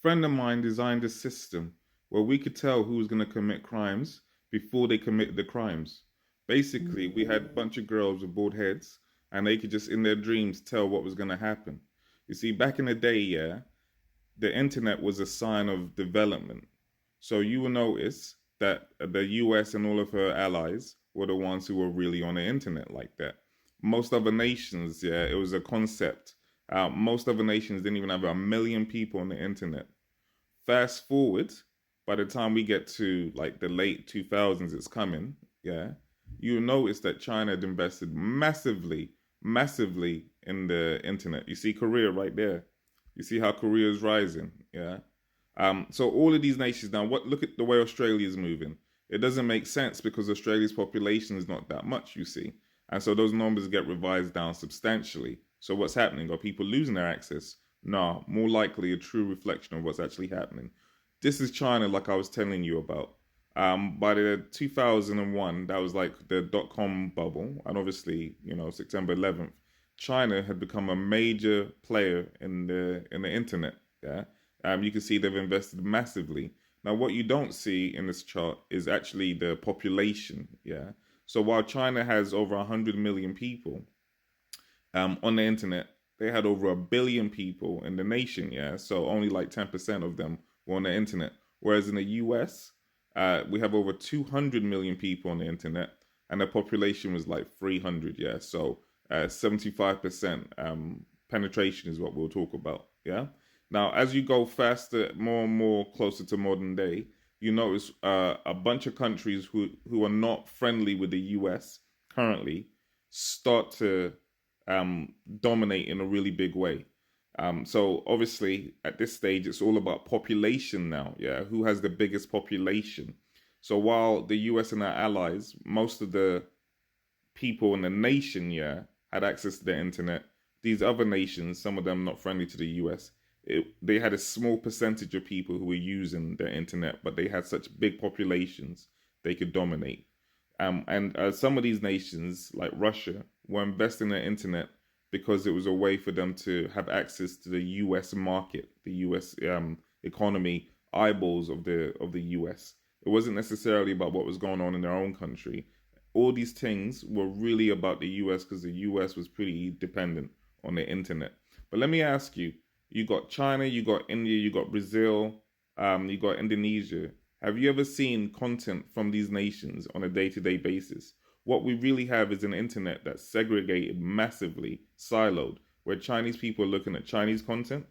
friend of mine designed a system where we could tell who was going to commit crimes before they commit the crimes. Basically, we had a bunch of girls with bald heads, and they could just in their dreams tell what was going to happen. You see, back in the day, yeah, the internet was a sign of development. So you will notice that the US and all of her allies were the ones who were really on the internet like that. Most other nations, yeah, it was a concept. Most other nations didn't even have 1 million people on the internet. Fast forward, by the time we get to like the late 2000s, it's coming, yeah, you'll notice that China had invested massively, massively in the internet. You see Korea right there. You see how Korea is rising, yeah. So all of these nations now, what look at the way Australia is moving. It doesn't make sense because Australia's population is not that much, you see, and so those numbers get revised down substantially. So what's happening? Are people losing their access? No, more likely a true reflection of what's actually happening. This is China, like I was telling you about. By the 2001, that was like the dot-com bubble, and obviously, September 11th, China had become a major player in the internet. Yeah, you can see they've invested massively. Now, what you don't see in this chart is actually the population. Yeah, so while China has over 100 million people, on the internet, they had over 1 billion people in the nation. Yeah, so only like 10% of them were on the internet. Whereas in the US, we have over 200 million people on the internet, and the population was like 300. Yeah, so 75% penetration is what we'll talk about. Yeah. Now, as you go faster, more and more closer to modern day, you notice a bunch of countries who are not friendly with the US currently start to dominate in a really big way. So obviously at this stage it's all about population now. Yeah, who has the biggest population? So while the US and our allies, most of the people in the nation, yeah, had access to the internet, these other nations, some of them not friendly to the US, they had a small percentage of people who were using the internet, but they had such big populations they could dominate. And some of these nations, like Russia, were investing in the internet because it was a way for them to have access to the U.S. market, the U.S. Economy, eyeballs of the U.S. It wasn't necessarily about what was going on in their own country. All these things were really about the U.S. because the U.S. was pretty dependent on the internet. But let me ask you: you got China, you got India, you got Brazil, you got Indonesia. Have you ever seen content from these nations on a day-to-day basis? What we really have is an internet that's segregated, massively siloed, where Chinese people are looking at Chinese content